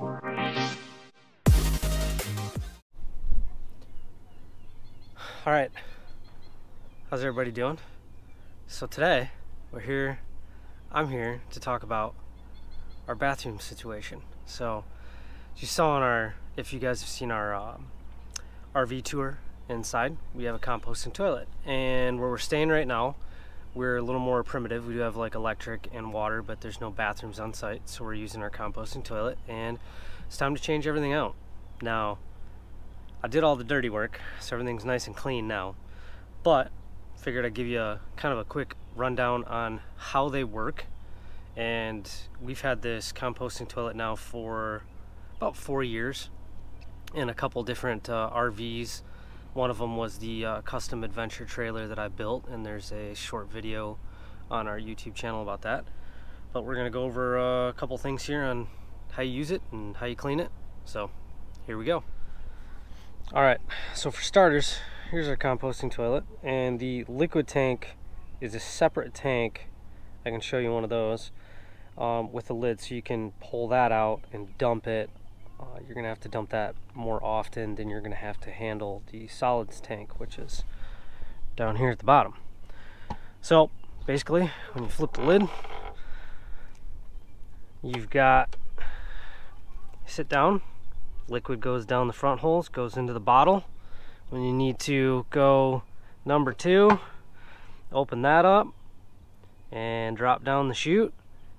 All right, how's everybody doing? So today I'm here to talk about our bathroom situation. So as you saw on our, if you guys have seen our RV tour inside, we have a composting toilet, and where we're staying right now, we're a little more primitive. We do have like electric and water, but there's no bathrooms on site, so we're using our composting toilet, and it's time to change everything out. Now, I did all the dirty work, so everything's nice and clean now, but figured I'd give you a kind of a quick rundown on how they work. And we've had this composting toilet now for about 4 years in a couple different RVs. One of them was the custom adventure trailer that I built, and there's a short video on our YouTube channel about that. But we're gonna go over a couple things here on how you use it and how you clean it. So here we go. All right, so for starters, here's our composting toilet, and the liquid tank is a separate tank. I can show you one of those with a lid, so you can pull that out and dump it. You're gonna have to dump that more often than you're gonna have to handle the solids tank, which is down here at the bottom. So basically, when you flip the lid, you've got, sit down, liquid goes down the front holes, goes into the bottle. When you need to go number 2, open that up and drop down the chute,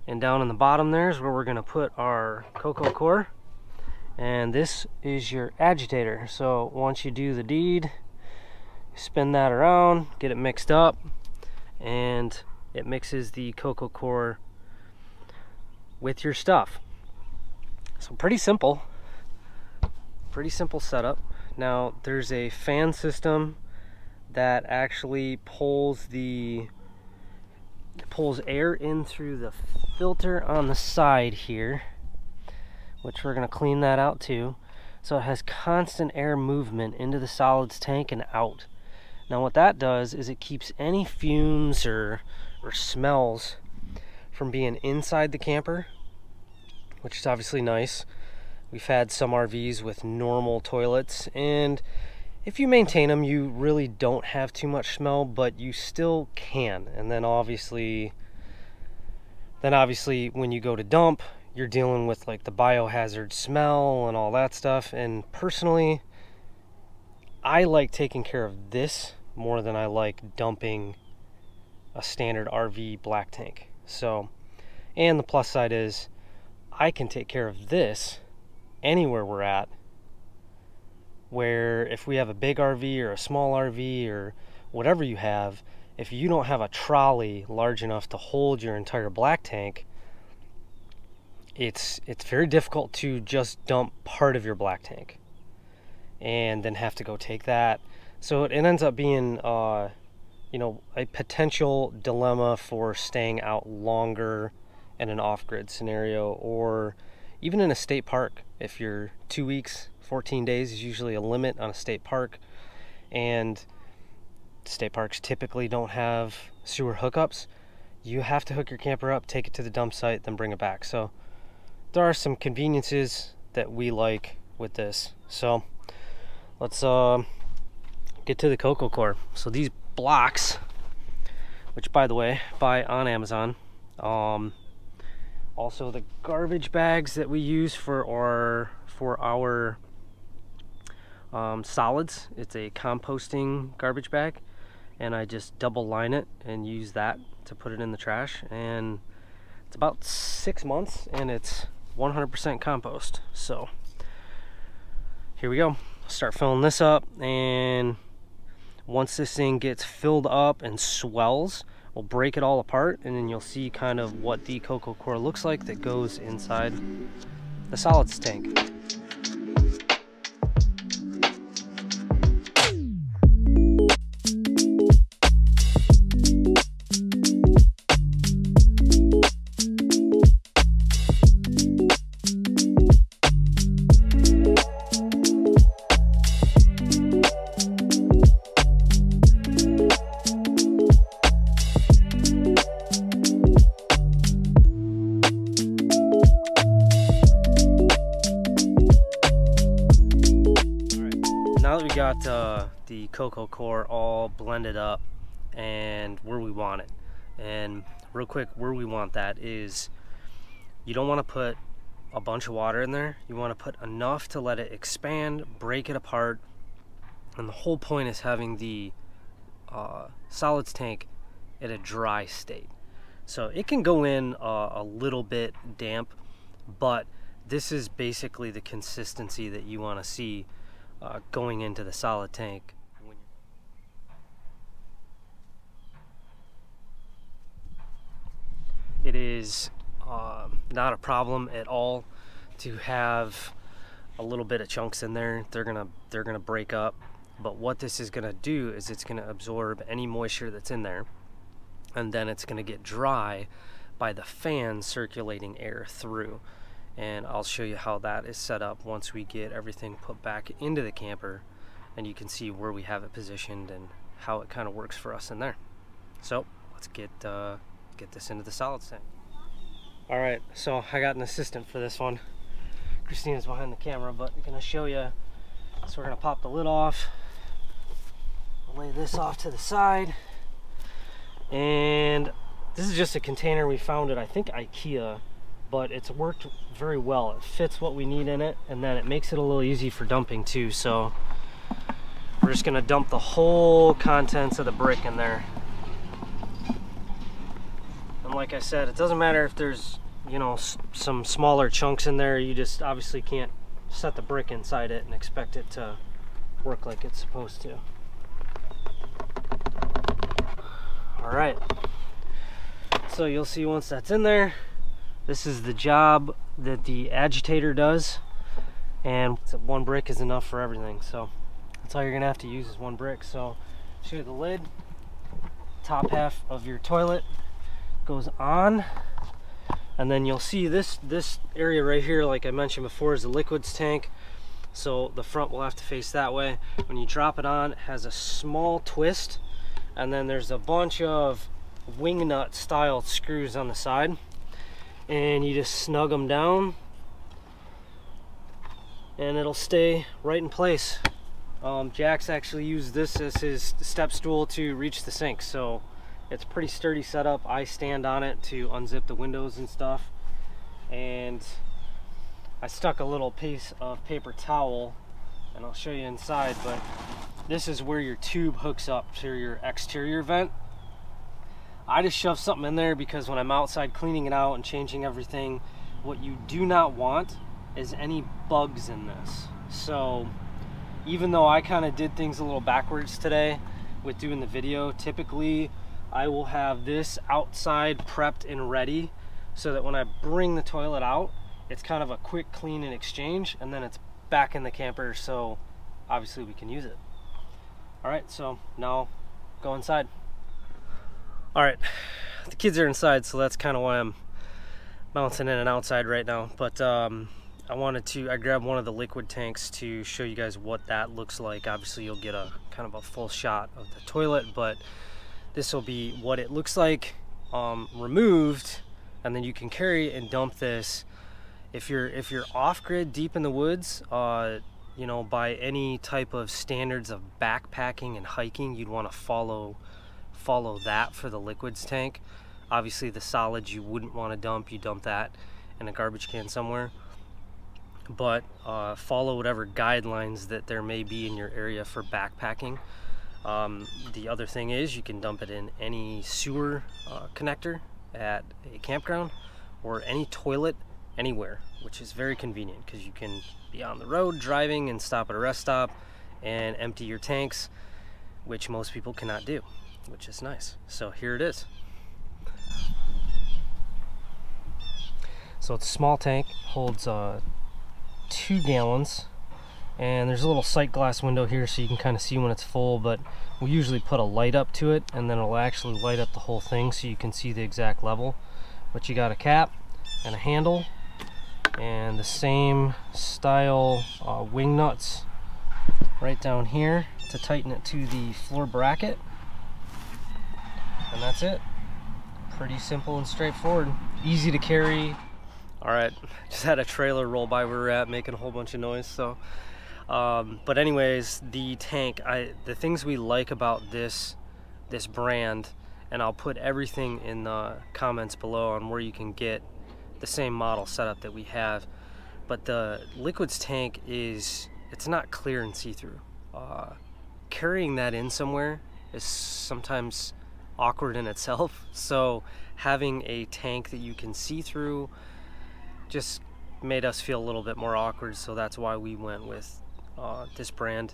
and down in the bottom there is where we're going to put our cocoa core, and this is your agitator. So once you do the deed, spin that around, get it mixed up, and it mixes the cocoa core with your stuff. So pretty simple setup. Now there's a fan system that actually pulls air in through the filter on the side here, which we're going to clean that out too. So it has constant air movement into the solids tank and out. Now what that does is it keeps any fumes or smells from being inside the camper, which is obviously nice. We've had some RVs with normal toilets, and if you maintain them, you really don't have too much smell, but you still can. And then obviously when you go to dump, you're dealing with like the biohazard smell and all that stuff. And personally, I like taking care of this more than I like dumping a standard RV black tank. So, and the plus side is I can take care of this anywhere we're at, where if we have a big RV or a small RV or whatever you have, if you don't have a trolley large enough to hold your entire black tank, it's very difficult to just dump part of your black tank and then have to go take that. So it ends up being a potential dilemma for staying out longer in an off-grid scenario, or even in a state park. If you're 2 weeks, 14 days is usually a limit on a state park, and state parks typically don't have sewer hookups. You have to hook your camper up, take it to the dump site, then bring it back. So there are some conveniences that we like with this. So let's get to the cocoa core. So these blocks, which by the way, buy on Amazon. Also the garbage bags that we use for our solids. It's a composting garbage bag, and I just double line it and use that to put it in the trash. And it's about 6 months, and it's 100% compost. So here we go. Start filling this up, and once this thing gets filled up and swells, we'll break it all apart, and then you'll see kind of what the cocoa core looks like that goes inside the solids tank. got the cocoa core all blended up and where we want it. And real quick, where we want that is, you don't want to put a bunch of water in there. You want to put enough to let it expand, break it apart. And the whole point is having the solids tank at a dry state. So it can go in a little bit damp, but this is basically the consistency that you want to see going into the solid tank. It is not a problem at all to have a little bit of chunks in there. They're gonna break up, but what this is gonna do is it's gonna absorb any moisture that's in there, and then it's gonna get dry by the fan circulating air through. And I'll show you how that is set up once we get everything put back into the camper, and you can see where we have it positioned and how it kind of works for us in there. So let's get this into the solids tank. All right, so I got an assistant for this one. Christina's behind the camera, but I'm gonna show you. So we're gonna pop the lid off, lay this off to the side, and this is just a container we found at, I think, IKEA, but it's worked very well. It fits what we need in it, and then it makes it a little easy for dumping too. So we're just gonna dump the whole contents of the brick in there. And like I said, it doesn't matter if there's, you know, some smaller chunks in there. You just obviously can't set the brick inside it and expect it to work like it's supposed to. All right, so you'll see once that's in there, this is the job that the agitator does, and one brick is enough for everything. So that's all you're gonna have to use is one brick. So show you the lid. Top half of your toilet goes on, and then you'll see this area right here, like I mentioned before, is the liquids tank. So the front will have to face that way. When you drop it on, it has a small twist, and then there's a bunch of wing nut style screws on the side, and you just snug them down and it'll stay right in place. Jack's actually used this as his step stool to reach the sink, so it's pretty sturdy setup. I stand on it to unzip the windows and stuff, and I stuck a little piece of paper towel, and I'll show you inside, but this is where your tube hooks up to your exterior vent. I just shove something in there because when I'm outside cleaning it out and changing everything, what you do not want is any bugs in this. So even though I kind of did things a little backwards today with doing the video, typically I will have this outside prepped and ready so that when I bring the toilet out, it's kind of a quick clean and exchange, and then it's back in the camper, so obviously we can use it. All right, so now go inside. All right, the kids are inside, so that's kind of why I'm bouncing in and outside right now. But I grabbed one of the liquid tanks to show you guys what that looks like. Obviously you'll get a kind of a full shot of the toilet, but this will be what it looks like removed, and then you can carry and dump this. If you're off-grid deep in the woods, you know, by any type of standards of backpacking and hiking, you'd want to follow that for the liquids tank. Obviously the solids you wouldn't want to dump, you dump that in a garbage can somewhere, but follow whatever guidelines that there may be in your area for backpacking. The other thing is you can dump it in any sewer connector at a campground or any toilet anywhere, which is very convenient because you can be on the road driving and stop at a rest stop and empty your tanks, which most people cannot do, which is nice. So here it is. So it's a small tank, holds 2 gallons, and there's a little sight glass window here so you can kind of see when it's full, but we usually put a light up to it and then it'll actually light up the whole thing so you can see the exact level. But you got a cap and a handle and the same style wing nuts right down here to tighten it to the floor bracket, and that's it. Pretty simple and straightforward, easy to carry. All right, just had a trailer roll by where we're at making a whole bunch of noise, so But anyways, the tank, the things we like about this brand, and I'll put everything in the comments below on where you can get the same model setup that we have. But the liquids tank it's not clear and see-through. Carrying that in somewhere is sometimes awkward in itself. So having a tank that you can see through just made us feel a little bit more awkward. So that's why we went with this brand,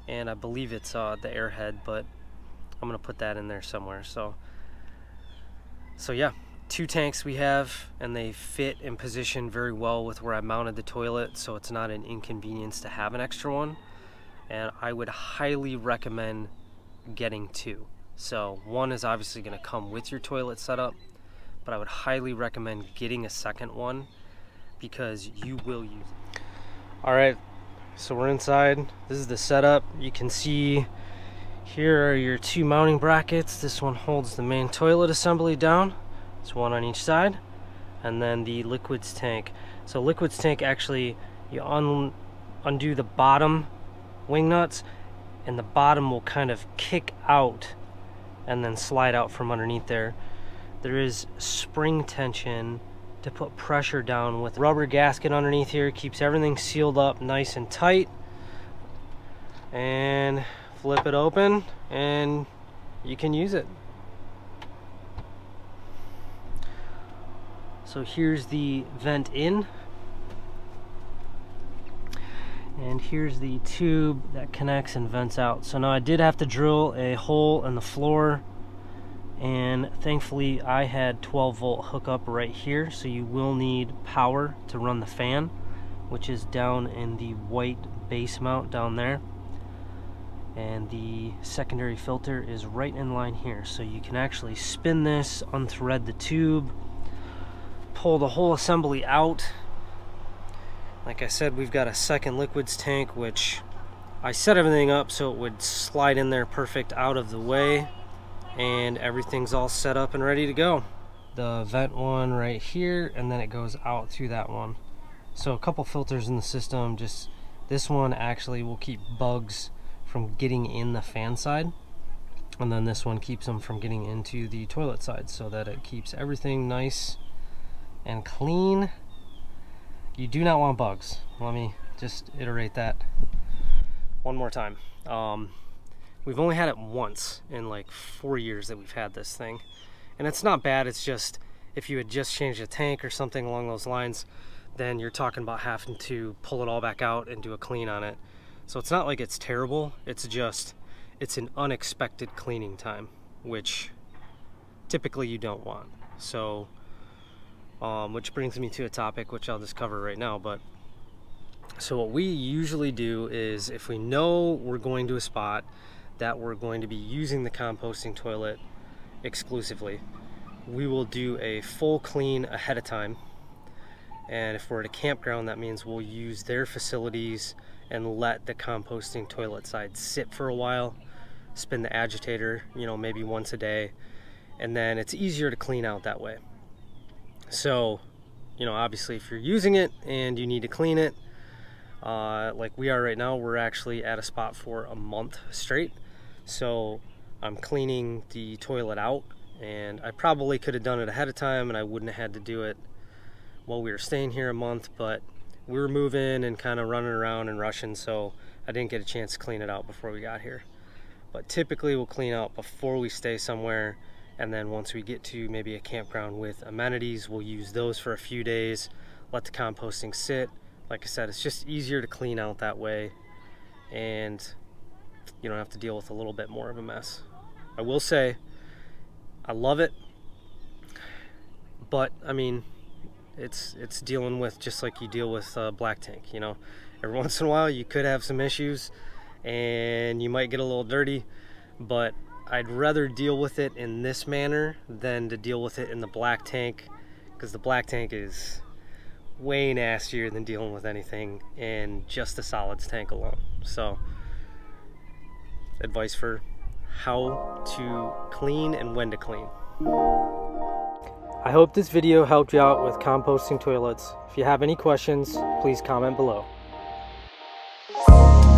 and I believe it's the Airhead, but I'm gonna put that in there somewhere. So yeah, 2 tanks we have, and they fit and position very well with where I mounted the toilet, so it's not an inconvenience to have an extra one. And I would highly recommend getting 2. So 1 is obviously going to come with your toilet setup, but I would highly recommend getting a second one because you will use it. All right, so we're inside. This is the setup. You can see here are your 2 mounting brackets. This one holds the main toilet assembly down. It's 1 on each side, and then the liquids tank. So liquids tank, actually, you undo the bottom wing nuts, and the bottom will kind of kick out and then slide out from underneath there. There is spring tension to put pressure down with rubber gasket underneath here. Keeps everything sealed up nice and tight. And flip it open and you can use it. So here's the vent in, and here's the tube that connects and vents out. So now I did have to drill a hole in the floor, and thankfully I had 12-volt hookup right here, so you will need power to run the fan, which is down in the white base mount down there. And the secondary filter is right in line here, so you can actually spin this, unthread the tube, pull the whole assembly out. Like I said, we've got a second liquids tank, which I set everything up so it would slide in there perfect out of the way, and everything's all set up and ready to go. The vent one right here, and then it goes out through that one. So a couple filters in the system. Just this one actually will keep bugs from getting in the fan side, and then this one keeps them from getting into the toilet side, so that it keeps everything nice and clean. You do not want bugs. Let me just iterate that one more time. We've only had it once in like 4 years that we've had this thing, and it's not bad. It's just if you had just changed a tank or something along those lines, then you're talking about having to pull it all back out and do a clean on it. So it's not like it's terrible, it's just it's an unexpected cleaning time, which typically you don't want. So which brings me to a topic which I'll just cover right now. But so what we usually do is, if we know we're going to a spot that we're going to be using the composting toilet exclusively, we will do a full clean ahead of time. And if we're at a campground, that means we'll use their facilities and let the composting toilet side sit for a while, spin the agitator, you know, maybe once a day, and then it's easier to clean out that way. So, you know, obviously if you're using it and you need to clean it, like we are right now, we're actually at a spot for a month straight. So I'm cleaning the toilet out, and I probably could have done it ahead of time and I wouldn't have had to do it while we were staying here a month, but we were moving and kind of running around and rushing, so I didn't get a chance to clean it out before we got here. But typically we'll clean out before we stay somewhere, and then once we get to maybe a campground with amenities, we'll use those for a few days, let the composting sit. Like I said, it's just easier to clean out that way, and you don't have to deal with a little bit more of a mess. I will say, I love it, but I mean, it's dealing with just like you deal with black tank, you know. Every once in a while you could have some issues and you might get a little dirty, but I'd rather deal with it in this manner than to deal with it in the black tank, because the black tank is way nastier than dealing with anything in just the solids tank alone. So advice for how to clean and when to clean. I hope this video helped you out with composting toilets. If you have any questions, please comment below. you.